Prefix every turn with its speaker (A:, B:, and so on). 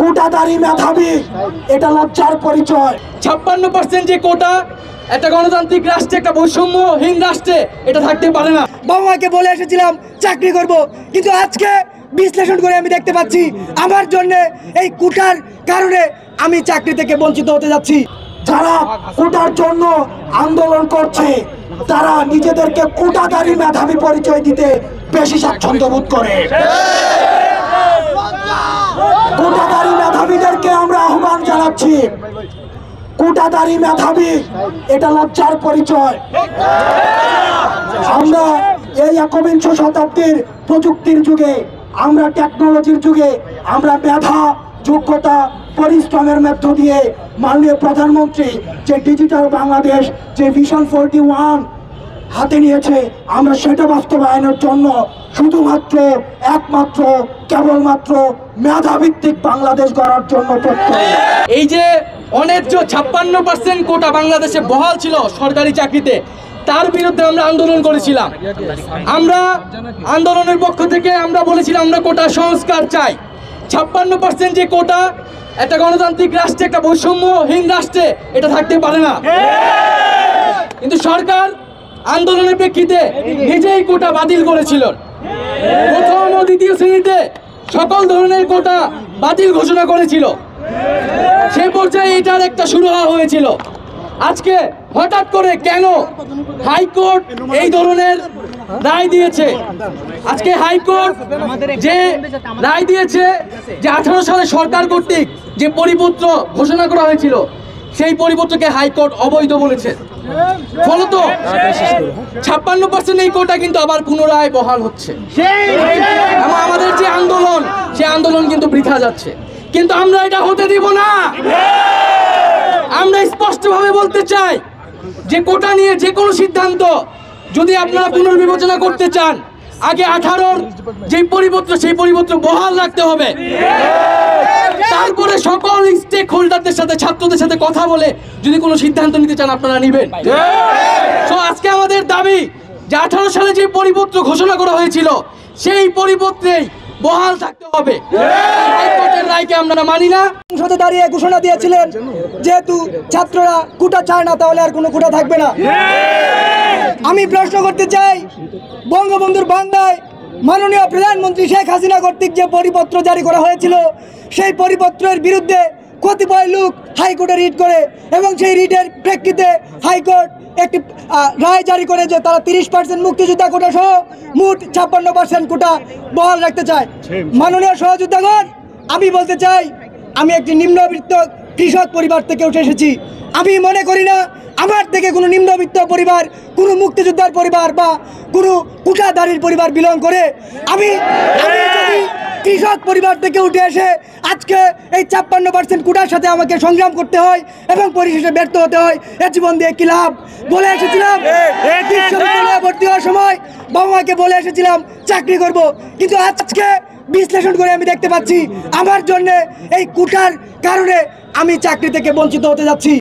A: কোটাদারি মেধাবী, এটা লজ্জার পরিচয়।
B: 56% যে কোটা একটা গণতান্ত্রিক রাষ্ট্রে, একটা বৈষম্যহীন রাষ্ট্রে এটা থাকতে পারে না।
C: বাবা মাকে বলে এসেছিলাম চাকরি করব, কিন্তু আজকে বিশ্লেষণ করে আমি দেখতে পাচ্ছি আমার জন্য এই কোটার কারণে আমি চাকরি থেকে বঞ্চিত হতে যাচ্ছি।
A: যারা কোটার জন্য আন্দোলন করছে তারা নিজেদেরকে কোটাদারি মেধাবী পরিচয় দিতে বেশি স্বাচ্ছন্দ্য বোধ করে। কোটাদারি মেধাবীদেরকে আমরা আহ্বান জানাচ্ছি, কোটাদারি মেধাবী এটা লজ্জার পরিচয়। আমরা এই একবিংশ শতাব্দীর প্রযুক্তির যুগে, আমরা টেকনোলজির যুগে, আমরা মেধা, যোগ্যতা, পরিশ্রমের মধ্য দিয়ে মাননীয় প্রধানমন্ত্রী যে ডিজিটাল বাংলাদেশ, যে ভিশন 41 হাতে নিয়েছে, আমরা সেটা বাস্তবায়নের জন্য শুধুমাত্র একমাত্র কেবলমাত্র মেধাভিত্তিক বাংলাদেশ গড়ার জন্য প্রত্যয়।
B: এই যে অন্যায্য 56% কোটা বাংলাদেশে বহাল ছিল সরকারি চাকরিতে, তার বিরুদ্ধে আমরা আন্দোলন করেছিলাম। আমরা আন্দোলনের পক্ষ থেকে আমরা বলেছিলাম আমরা কোটা সংস্কার চাই। 56% যে কোটা একটা গণতান্ত্রিক রাষ্ট্রে, একটা বৈষম্যহীন রাষ্ট্রে এটা থাকতে পারে না। কিন্তু সরকার আন্দোলনের প্রেক্ষিতে নিজেই কোটা বাতিল করেছিল। প্রথম ও দ্বিতীয় শ্রেণীতে সকল ধরনের কোটা বাতিল ঘোষণা করেছিল। সে পর্যায়ে এটার একটা শুরু হয়েছিল। আজকে হঠাৎ করে কেন হাইকোর্ট এই ধরনের রায় দিয়েছে? আজকে হাইকোর্ট যে রায় দিয়েছে যে 18 সালে সরকার কর্তৃক যে পরিপত্র ঘোষণা করা হয়েছিল, সেই পরিপত্রকে হাইকোর্ট অবৈধ বলেছে। ফলত 56% এই কোটা কিন্তু আবার পুনরায় বহাল হচ্ছে। আমাদের যে আন্দোলন, সে আন্দোলন কিন্তু বৃথা যাচ্ছে। কিন্তু আমরা এটা হতে দিব না। আমরা স্পষ্টভাবে বলতে চাই যে কোটা নিয়ে যে কোনো সিদ্ধান্ত যদি আপনারা পুনর্বিবেচনা করতে চান, আগে 18-র যে পরিপত্র, সেই পরিপত্র বহাল রাখতে হবে। তারপরে সকল স্টেক হোল্ডারদের সাথে, ছাত্রদের সাথে কথা বলে যদি কোনো সিদ্ধান্ত নিতে চান আপনারা নেবেন। তো আজকে আমাদের দাবি যে 18 সালে যে পরিপত্র ঘোষণা করা হয়েছিল, সেই পরিপত্রেই বহাল থাকতে হবে। হাইকোর্টের রায়কে আমরা মানি না।
C: সংসদে দাঁড়িয়ে ঘোষণা দিয়েছিলেন যেহেতু ছাত্ররা কোটা চায় না, তাহলে আর কোনো কোটা থাকবে না। আমি প্রশ্ন করতে চাই, বঙ্গবন্ধুর বাংলায় মাননীয় প্রধানমন্ত্রী শেখ হাসিনা কর্তৃক যে পরিপত্র জারি করা হয়েছিল, সেই পরিপত্রের বিরুদ্ধে কতিপয় লোক হাইকোর্টে রিট করে এবং সেই রিটের প্রেক্ষিতে হাইকোর্ট একটি রায় জারি করে যে তারা 30% মুক্তিযোদ্ধা কোটা সহ মোট 56% কোটা বহাল রাখতে চায়। মাননীয় সহযোদ্ধাগণ, আমি বলতে চাই, আমি একটি নিম্নবিত্ত কৃষক পরিবার থেকে উঠে এসেছি। আমি মনে করি না আমার থেকে কোনো নিম্নবিত্ত পরিবার, কোনো মুক্তিযোদ্ধার পরিবার বা কোনো কোটাদারির পরিবার বিলং করে। আমি যদি কৃষক পরিবার থেকে উঠে এসে আজকে এই 56% কোটার সাথে আমাকে সংগ্রাম করতে হয় এবং পরিশেষে ব্যর্থ হতে হয়, এ জীবন দিয়ে কি লাভ? বলে এসেছিলাম বিশ্ববিদ্যালয়ে ভর্তি হওয়ার সময় বাবা মাকে বলে এসেছিলাম চাকরি করব, কিন্তু আজকে বিশ্লেষণ করে আমি দেখতে পাচ্ছি আমার জন্য এই কোটার কারণে আমি চাকরি থেকে বঞ্চিত হতে যাচ্ছি।